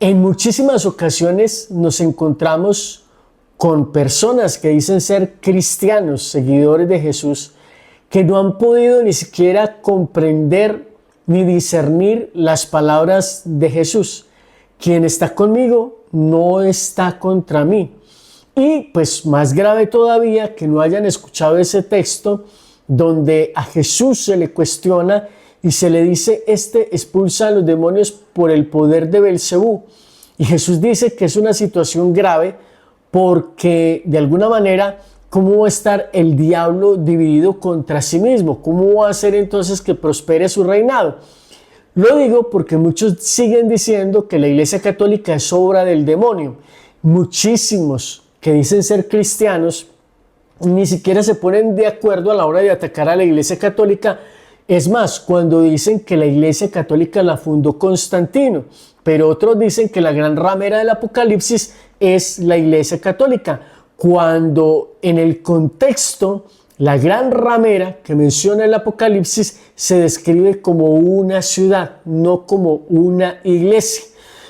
En muchísimas ocasiones nos encontramos con personas que dicen ser cristianos, seguidores de Jesús, que no han podido ni siquiera comprender ni discernir las palabras de Jesús. Quien está conmigo no está contra mí. Y pues más grave todavía que no hayan escuchado ese texto donde a Jesús se le cuestiona y se le dice, expulsa a los demonios por el poder de Belcebú. Y Jesús dice que es una situación grave porque de alguna manera, ¿cómo va a estar el diablo dividido contra sí mismo? ¿Cómo va a hacer entonces que prospere su reinado? Lo digo porque muchos siguen diciendo que la Iglesia Católica es obra del demonio. Muchísimos que dicen ser cristianos ni siquiera se ponen de acuerdo a la hora de atacar a la Iglesia Católica. Es más, cuando dicen que la Iglesia Católica la fundó Constantino, pero otros dicen que la gran ramera del Apocalipsis es la Iglesia Católica, cuando en el contexto la gran ramera que menciona el Apocalipsis se describe como una ciudad, no como una iglesia.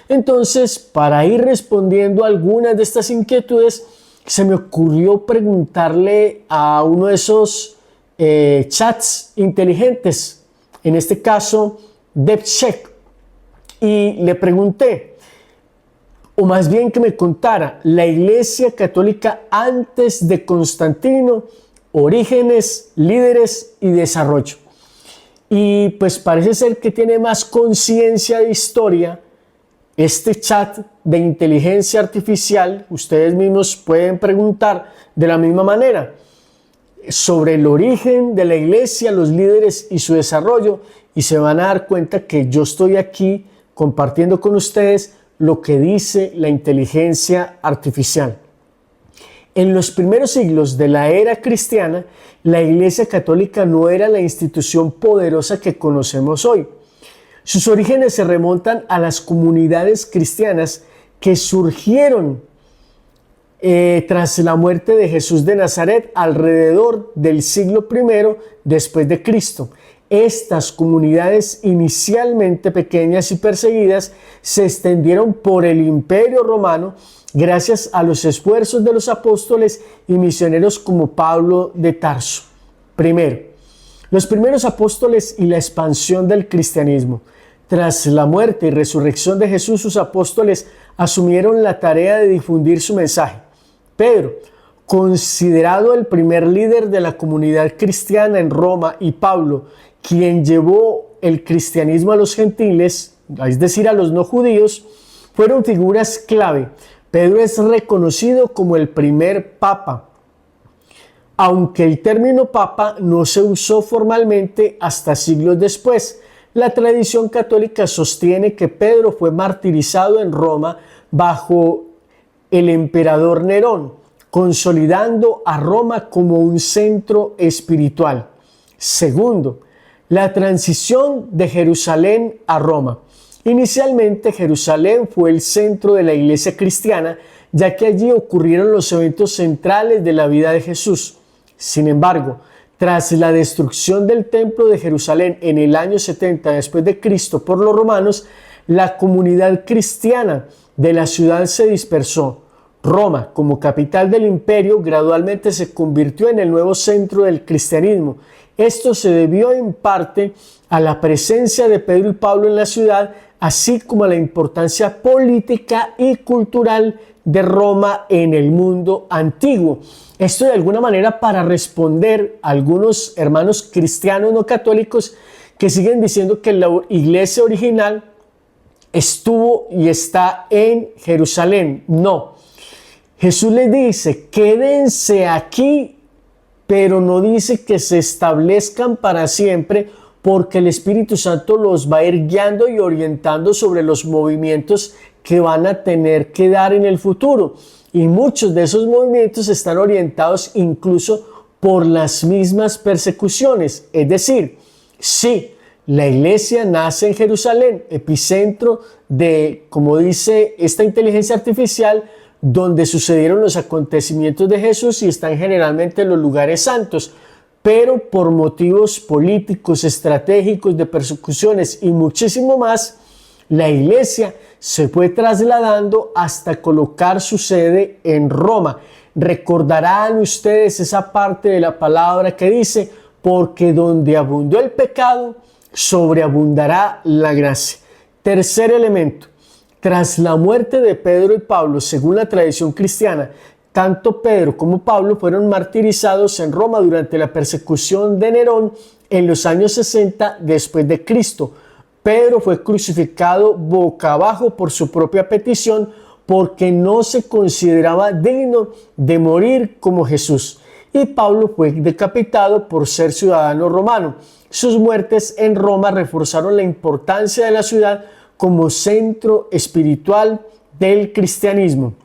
Entonces, para ir respondiendo a algunas de estas inquietudes, se me ocurrió preguntarle a uno de esos chats inteligentes, en este caso DevCheck, y le pregunté, o más bien que me contara, la Iglesia Católica antes de Constantino, orígenes, líderes y desarrollo. Y pues parece ser que tiene más conciencia de historia este chat de inteligencia artificial. Ustedes mismos pueden preguntar de la misma manera sobre el origen de la iglesia, los líderes y su desarrollo, y se van a dar cuenta que yo estoy aquí compartiendo con ustedes lo que dice la inteligencia artificial. En los primeros siglos de la era cristiana, la Iglesia Católica no era la institución poderosa que conocemos hoy. Sus orígenes se remontan a las comunidades cristianas que surgieron tras la muerte de Jesús de Nazaret alrededor del siglo I después de Cristo. Estas comunidades, inicialmente pequeñas y perseguidas, se extendieron por el Imperio Romano gracias a los esfuerzos de los apóstoles y misioneros como Pablo de Tarso. Primero, los primeros apóstoles y la expansión del cristianismo. Tras la muerte y resurrección de Jesús, sus apóstoles asumieron la tarea de difundir su mensaje. Pedro, considerado el primer líder de la comunidad cristiana en Roma, y Pablo, quien llevó el cristianismo a los gentiles, es decir, a los no judíos, fueron figuras clave. Pedro es reconocido como el primer papa, aunque el término papa no se usó formalmente hasta siglos después. La tradición católica sostiene que Pedro fue martirizado en Roma bajo el emperador Nerón, consolidando a Roma como un centro espiritual. Segundo, la transición de Jerusalén a Roma. Inicialmente, Jerusalén fue el centro de la iglesia cristiana, ya que allí ocurrieron los eventos centrales de la vida de Jesús. Sin embargo, tras la destrucción del templo de Jerusalén en el año 70 después de Cristo por los romanos, la comunidad cristiana de la ciudad se dispersó. Roma, como capital del imperio, gradualmente se convirtió en el nuevo centro del cristianismo. Esto se debió en parte a la presencia de Pedro y Pablo en la ciudad, así como a la importancia política y cultural de Roma en el mundo antiguo. Esto de alguna manera para responder a algunos hermanos cristianos no católicos que siguen diciendo que la iglesia original estuvo y está en Jerusalén. No. Jesús les dice, quédense aquí, pero no dice que se establezcan para siempre, porque el Espíritu Santo los va a ir guiando y orientando sobre los movimientos que van a tener que dar en el futuro. Y muchos de esos movimientos están orientados incluso por las mismas persecuciones. Es decir, sí, la iglesia nace en Jerusalén, epicentro de, como dice esta inteligencia artificial, donde sucedieron los acontecimientos de Jesús y están generalmente en los lugares santos. Pero por motivos políticos, estratégicos, de persecuciones y muchísimo más, la iglesia se fue trasladando hasta colocar su sede en Roma. Recordarán ustedes esa parte de la palabra que dice, porque donde abundó el pecado, sobreabundará la gracia. Tercer elemento, tras la muerte de Pedro y Pablo, según la tradición cristiana, tanto Pedro como Pablo fueron martirizados en Roma durante la persecución de Nerón en los años 60 después de Cristo. Pedro fue crucificado boca abajo por su propia petición porque no se consideraba digno de morir como Jesús. Y Pablo fue decapitado por ser ciudadano romano. Sus muertes en Roma reforzaron la importancia de la ciudad como centro espiritual del cristianismo.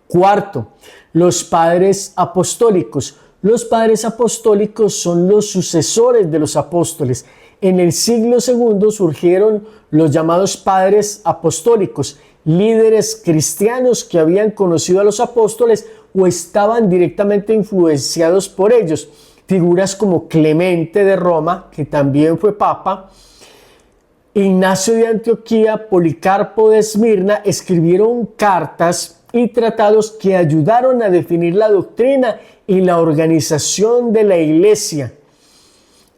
Cuarto, los padres apostólicos. Los padres apostólicos son los sucesores de los apóstoles. En el siglo II surgieron los llamados padres apostólicos, líderes cristianos que habían conocido a los apóstoles o estaban directamente influenciados por ellos. Figuras como Clemente de Roma, que también fue papa, Ignacio de Antioquía, Policarpo de Esmirna, escribieron cartas y tratados que ayudaron a definir la doctrina y la organización de la iglesia.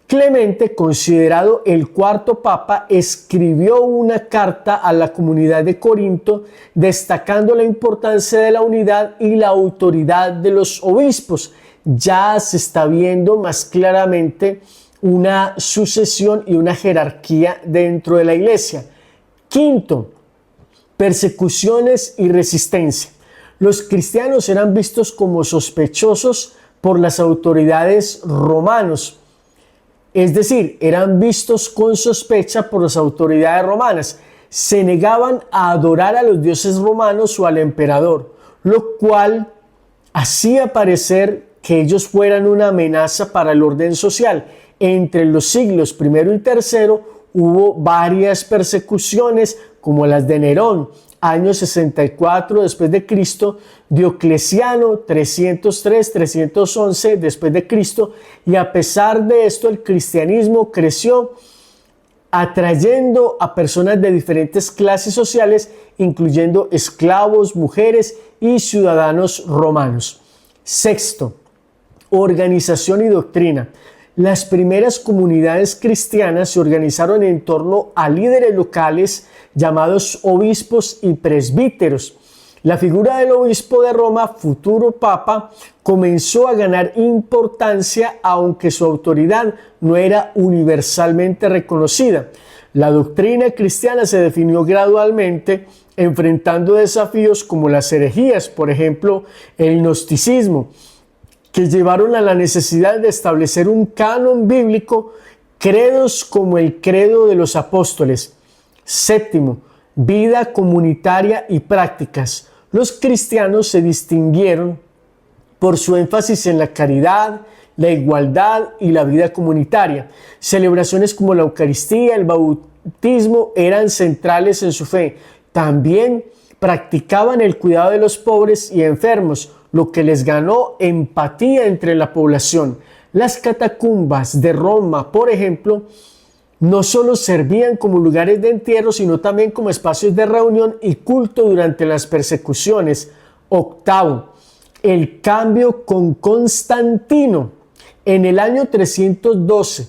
Clemente, considerado el cuarto papa, escribió una carta a la comunidad de Corinto destacando la importancia de la unidad y la autoridad de los obispos. Ya se está viendo más claramente una sucesión y una jerarquía dentro de la iglesia. Quinto, persecuciones y resistencia. Los cristianos eran vistos como sospechosos por las autoridades romanos. Es decir, eran vistos con sospecha por las autoridades romanas. Se negaban a adorar a los dioses romanos o al emperador, lo cual hacía parecer que ellos fueran una amenaza para el orden social. Entre los siglos I y III hubo varias persecuciones como las de Nerón, año 64 después de Cristo, Diocleciano 303-311 después de Cristo, y a pesar de esto el cristianismo creció atrayendo a personas de diferentes clases sociales, incluyendo esclavos, mujeres y ciudadanos romanos. Sexto, organización y doctrina. Las primeras comunidades cristianas se organizaron en torno a líderes locales llamados obispos y presbíteros. La figura del obispo de Roma, futuro papa, comenzó a ganar importancia aunque su autoridad no era universalmente reconocida. La doctrina cristiana se definió gradualmente enfrentando desafíos como las herejías, por ejemplo, el gnosticismo, que llevaron a la necesidad de establecer un canon bíblico, credos como el credo de los apóstoles. Séptimo, vida comunitaria y prácticas. Los cristianos se distinguieron por su énfasis en la caridad, la igualdad y la vida comunitaria. Celebraciones como la Eucaristía, el bautismo eran centrales en su fe. También practicaban el cuidado de los pobres y enfermos, lo que les ganó empatía entre la población. Las catacumbas de Roma, por ejemplo, no solo servían como lugares de entierro, sino también como espacios de reunión y culto durante las persecuciones. Octavo, el cambio con Constantino. En el año 312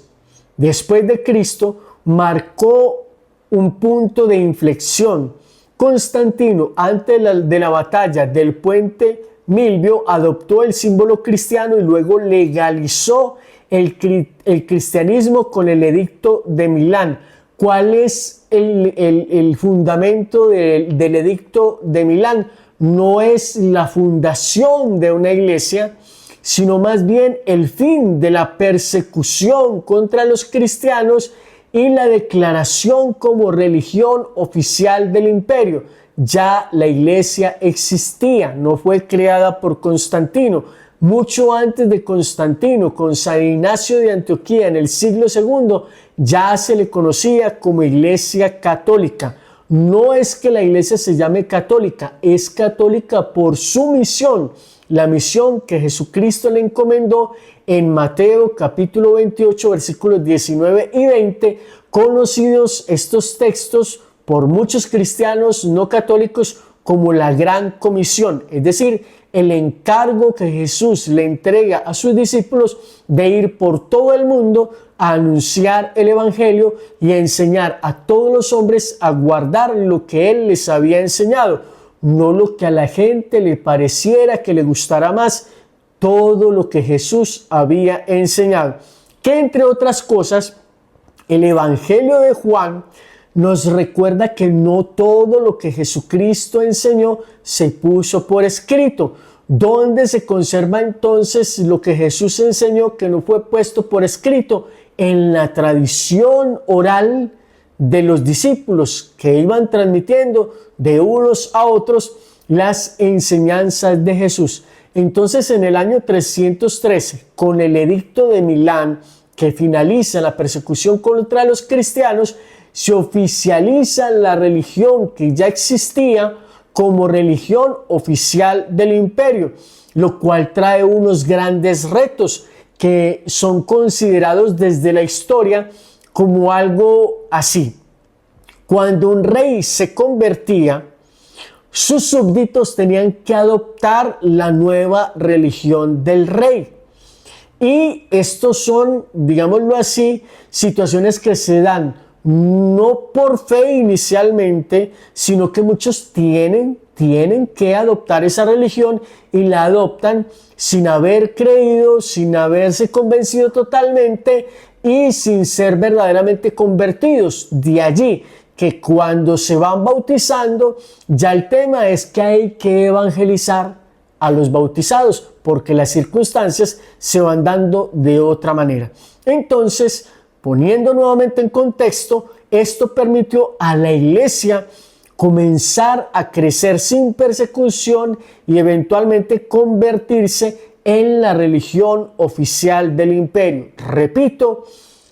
después de Cristo marcó un punto de inflexión. Constantino, antes de la batalla del puente Milvio, adoptó el símbolo cristiano y luego legalizó el cristianismo con el edicto de Milán. ¿Cuál es el fundamento del edicto de Milán? No es la fundación de una iglesia, sino más bien el fin de la persecución contra los cristianos y la declaración como religión oficial del imperio. Ya la iglesia existía, no fue creada por Constantino. Mucho antes de Constantino, con San Ignacio de Antioquía en el siglo II, ya se le conocía como Iglesia Católica. No es que la iglesia se llame católica, es católica por su misión, la misión que Jesucristo le encomendó en Mateo capítulo 28, versículos 19 y 20, conocidos estos textos por muchos cristianos no católicos como la Gran Comisión, es decir, el encargo que Jesús le entrega a sus discípulos de ir por todo el mundo a anunciar el Evangelio y a enseñar a todos los hombres a guardar lo que Él les había enseñado, no lo que a la gente le pareciera que le gustara más, todo lo que Jesús había enseñado. Que entre otras cosas, el Evangelio de Juan nos recuerda que no todo lo que Jesucristo enseñó se puso por escrito. ¿Dónde se conserva entonces lo que Jesús enseñó que no fue puesto por escrito? En la tradición oral de los discípulos que iban transmitiendo de unos a otros las enseñanzas de Jesús. Entonces, en el año 313, con el edicto de Milán, que finaliza la persecución contra los cristianos, se oficializa la religión que ya existía como religión oficial del imperio, lo cual trae unos grandes retos que son considerados desde la historia como algo así. Cuando un rey se convertía, sus súbditos tenían que adoptar la nueva religión del rey. Y estos son, digámoslo así, situaciones que se dan no por fe inicialmente, sino que muchos tienen que adoptar esa religión y la adoptan sin haber creído, sin haberse convencido totalmente y sin ser verdaderamente convertidos. De allí que cuando se van bautizando, ya el tema es que hay que evangelizar a los bautizados, porque las circunstancias se van dando de otra manera. Entonces, poniendo nuevamente en contexto, esto permitió a la iglesia comenzar a crecer sin persecución y eventualmente convertirse en la religión oficial del imperio. Repito,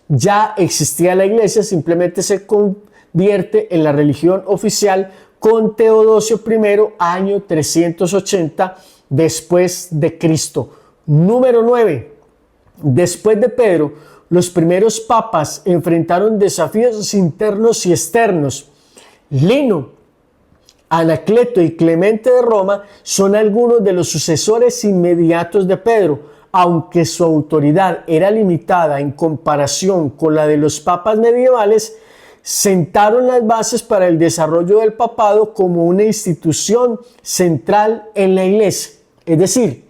ya existía la iglesia, simplemente se convierte en la religión oficial con Teodosio I, año 380 después de Cristo. Número 9. Después de Pedro, los primeros papas enfrentaron desafíos internos y externos. Lino, Anacleto y Clemente de Roma son algunos de los sucesores inmediatos de Pedro, aunque su autoridad era limitada en comparación con la de los papas medievales. Sentaron las bases para el desarrollo del papado como una institución central en la iglesia. Es decir,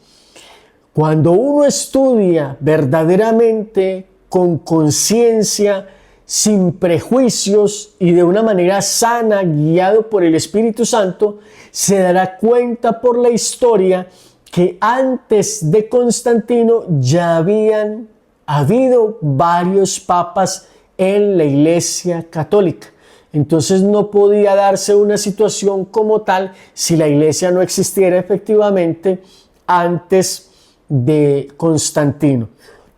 cuando uno estudia verdaderamente con conciencia, sin prejuicios y de una manera sana, guiado por el Espíritu Santo, se dará cuenta por la historia que antes de Constantino ya habían habido varios papas en la Iglesia Católica. Entonces no podía darse una situación como tal si la Iglesia no existiera efectivamente antes de Constantino.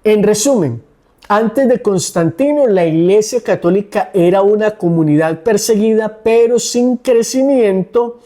En resumen, antes de Constantino, la Iglesia Católica era una comunidad perseguida, pero sin crecimiento,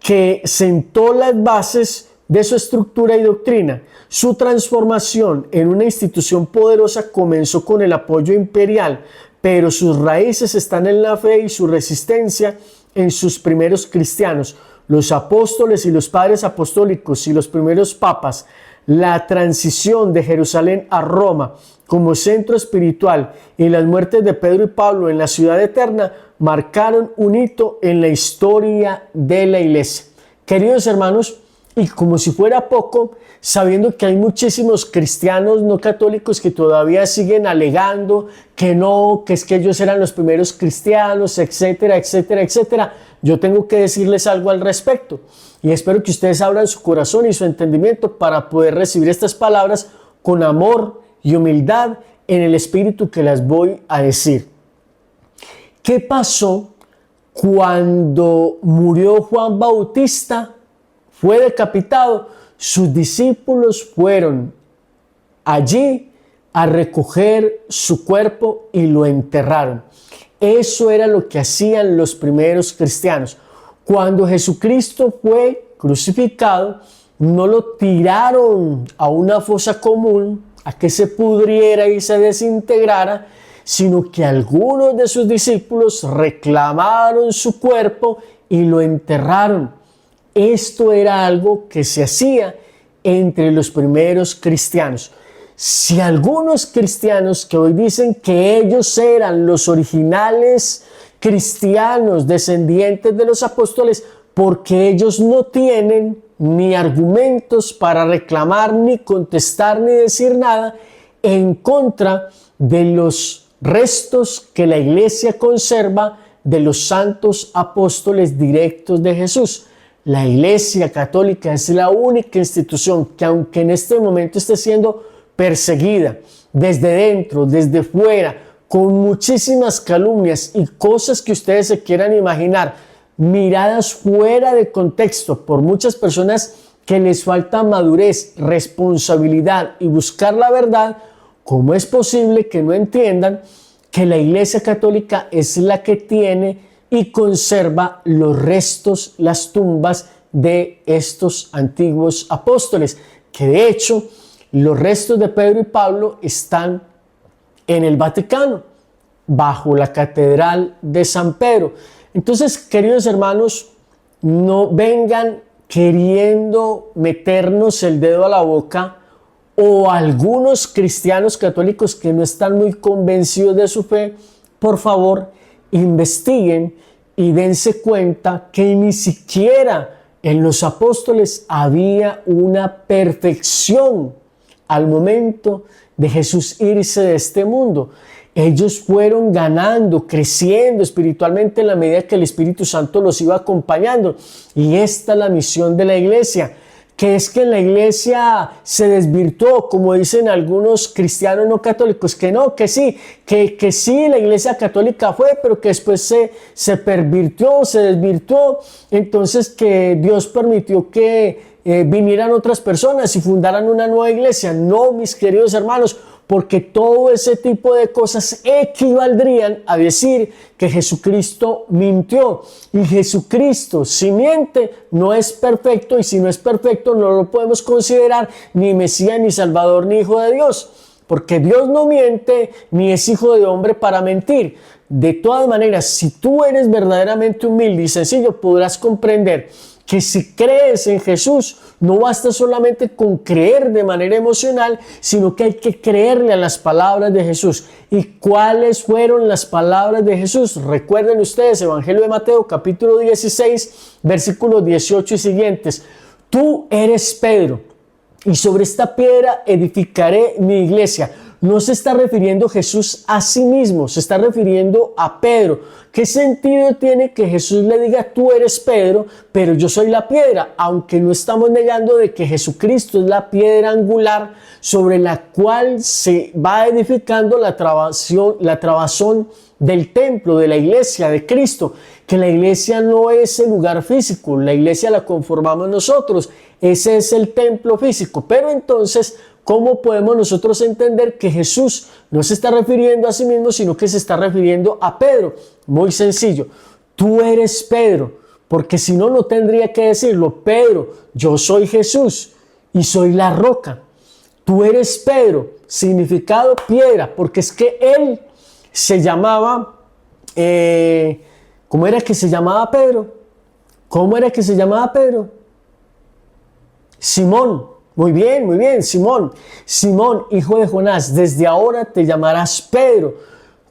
que sentó las bases de su estructura y doctrina. Su transformación en una institución poderosa comenzó con el apoyo imperial, pero sus raíces están en la fe y su resistencia en sus primeros cristianos, los apóstoles y los padres apostólicos y los primeros papas. La transición de Jerusalén a Roma como centro espiritual y las muertes de Pedro y Pablo en la ciudad eterna marcaron un hito en la historia de la iglesia. Queridos hermanos, y como si fuera poco, sabiendo que hay muchísimos cristianos no católicos que todavía siguen alegando que no, que es que ellos eran los primeros cristianos, etcétera, etcétera, etcétera, yo tengo que decirles algo al respecto. Y espero que ustedes abran su corazón y su entendimiento para poder recibir estas palabras con amor y humildad en el espíritu que las voy a decir. ¿Qué pasó cuando murió Juan Bautista? Fue decapitado. Sus discípulos fueron allí a recoger su cuerpo y lo enterraron. Eso era lo que hacían los primeros cristianos. Cuando Jesucristo fue crucificado, no lo tiraron a una fosa común a que se pudriera y se desintegrara, sino que algunos de sus discípulos reclamaron su cuerpo y lo enterraron. Esto era algo que se hacía entre los primeros cristianos. Si algunos cristianos que hoy dicen que ellos eran los originales cristianos descendientes de los apóstoles, porque ellos no tienen ni argumentos para reclamar, ni contestar, ni decir nada en contra de los restos que la iglesia conserva de los santos apóstoles directos de Jesús. La Iglesia Católica es la única institución que, aunque en este momento esté siendo perseguida desde dentro, desde fuera, con muchísimas calumnias y cosas que ustedes se quieran imaginar, miradas fuera de contexto por muchas personas que les falta madurez, responsabilidad y buscar la verdad, ¿cómo es posible que no entiendan que la Iglesia Católica es la que tiene y conserva los restos, las tumbas de estos antiguos apóstoles? Que de hecho, los restos de Pedro y Pablo están en el Vaticano, bajo la Catedral de San Pedro. Entonces, queridos hermanos, no vengan queriendo meternos el dedo a la boca, o algunos cristianos católicos que no están muy convencidos de su fe, por favor, investiguen y dense cuenta que ni siquiera en los apóstoles había una perfección al momento de Jesús irse de este mundo. Ellos fueron ganando, creciendo espiritualmente en la medida que el Espíritu Santo los iba acompañando. Y esta es la misión de la iglesia, que es que en la iglesia se desvirtuó, como dicen algunos cristianos no católicos, que no, que sí, que sí, la iglesia católica fue, pero que después se pervirtió, se desvirtuó. Entonces que Dios permitió que vinieran otras personas y fundaran una nueva iglesia. No, mis queridos hermanos, porque todo ese tipo de cosas equivaldrían a decir que Jesucristo mintió. Y Jesucristo, si miente, no es perfecto, y si no es perfecto, no lo podemos considerar ni Mesías, ni Salvador, ni Hijo de Dios, porque Dios no miente, ni es hijo de hombre para mentir. De todas maneras, si tú eres verdaderamente humilde y sencillo, podrás comprender que si crees en Jesús, no basta solamente con creer de manera emocional, sino que hay que creerle a las palabras de Jesús. ¿Y cuáles fueron las palabras de Jesús? Recuerden ustedes, Evangelio de Mateo, capítulo 16, versículos 18 y siguientes. Tú eres Pedro, y sobre esta piedra edificaré mi iglesia. No se está refiriendo Jesús a sí mismo, se está refiriendo a Pedro. ¿Qué sentido tiene que Jesús le diga tú eres Pedro, pero yo soy la piedra? Aunque no estamos negando de que Jesucristo es la piedra angular sobre la cual se va edificando la trabazón del templo, de la iglesia de Cristo, que la iglesia no es el lugar físico, la iglesia la conformamos nosotros, ese es el templo físico. Pero entonces, ¿cómo podemos nosotros entender que Jesús no se está refiriendo a sí mismo, sino que se está refiriendo a Pedro? Muy sencillo, tú eres Pedro, porque si no, no tendría que decirlo. Pedro, yo soy Jesús y soy la roca. Tú eres Pedro, significado piedra, porque es que él se llamaba, ¿cómo era que se llamaba Pedro? ¿Cómo era que se llamaba Pedro? Simón. Muy bien, Simón. Simón, hijo de Jonás, desde ahora te llamarás Pedro.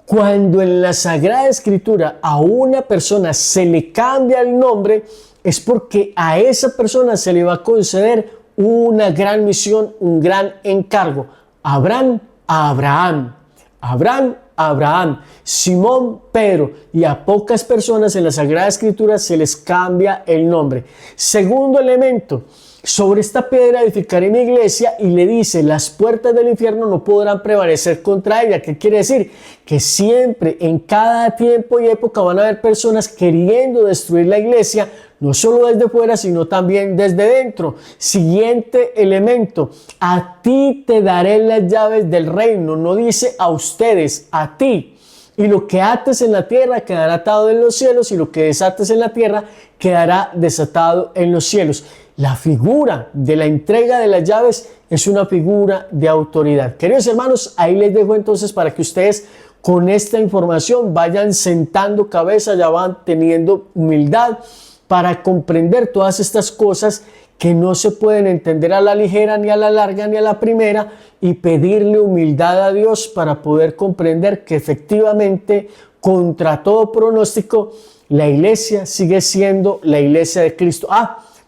Cuando en la Sagrada Escritura a una persona se le cambia el nombre, es porque a esa persona se le va a conceder una gran misión, un gran encargo. Abraham, Abraham. Abraham, Abraham. Simón, Pedro. Y a pocas personas en la Sagrada Escritura se les cambia el nombre. Segundo elemento. Sobre esta piedra edificaré mi iglesia, y le dice, las puertas del infierno no podrán prevalecer contra ella. ¿Qué quiere decir? Que siempre, en cada tiempo y época, van a haber personas queriendo destruir la iglesia, no solo desde fuera, sino también desde dentro. Siguiente elemento, a ti te daré las llaves del reino. No dice a ustedes, a ti. Y lo que ates en la tierra quedará atado en los cielos, y lo que desates en la tierra quedará desatado en los cielos. La figura de la entrega de las llaves es una figura de autoridad. Queridos hermanos, ahí les dejo entonces para que ustedes con esta información vayan sentando cabeza, ya van teniendo humildad para comprender todas estas cosas que no se pueden entender a la ligera, ni a la larga, ni a la primera, y pedirle humildad a Dios para poder comprender que efectivamente, contra todo pronóstico, la iglesia sigue siendo la iglesia de Cristo.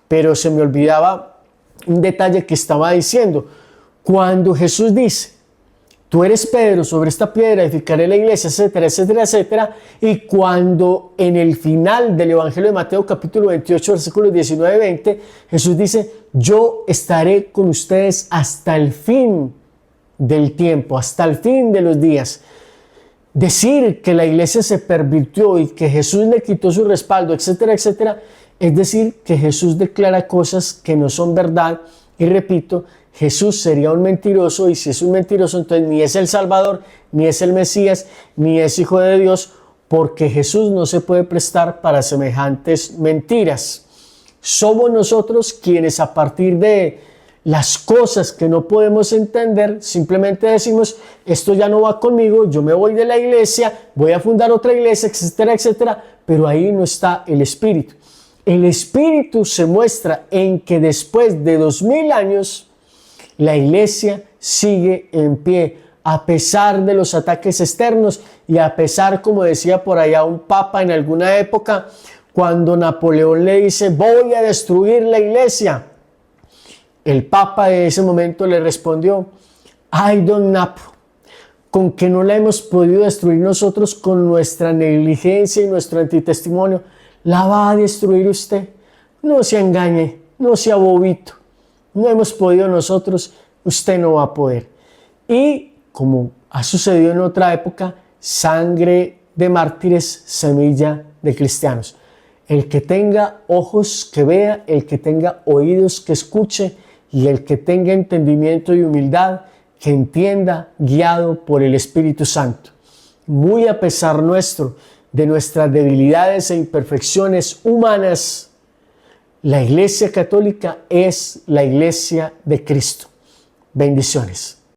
Pero se me olvidaba un detalle que estaba diciendo. Cuando Jesús dice, tú eres Pedro, sobre esta piedra edificaré la iglesia, etcétera, etcétera, etcétera. Y cuando en el final del Evangelio de Mateo, capítulo 28, versículos 19 y 20, Jesús dice, yo estaré con ustedes hasta el fin del tiempo, hasta el fin de los días. Decir que la iglesia se pervirtió y que Jesús le quitó su respaldo, etcétera, etcétera, es decir que Jesús declara cosas que no son verdad. Y repito, Jesús sería un mentiroso, y si es un mentiroso, entonces ni es el Salvador, ni es el Mesías, ni es Hijo de Dios, porque Jesús no se puede prestar para semejantes mentiras. Somos nosotros quienes, a partir de las cosas que no podemos entender, simplemente decimos, esto ya no va conmigo, yo me voy de la iglesia, voy a fundar otra iglesia, etcétera, etcétera, pero ahí no está el Espíritu. El Espíritu se muestra en que después de 2000 años, la iglesia sigue en pie, a pesar de los ataques externos y a pesar, como decía por allá un papa en alguna época, cuando Napoleón le dice, voy a destruir la iglesia. El papa de ese momento le respondió, ay, don Napo, con que no la hemos podido destruir nosotros con nuestra negligencia y nuestro antitestimonio, la va a destruir usted. No se engañe, no sea bobito. No hemos podido nosotros, usted no va a poder. Y como ha sucedido en otra época, sangre de mártires, semilla de cristianos. El que tenga ojos que vea, el que tenga oídos que escuche, y el que tenga entendimiento y humildad, que entienda, guiado por el Espíritu Santo. Muy a pesar nuestro, de nuestras debilidades e imperfecciones humanas, la Iglesia Católica es la Iglesia de Cristo. Bendiciones.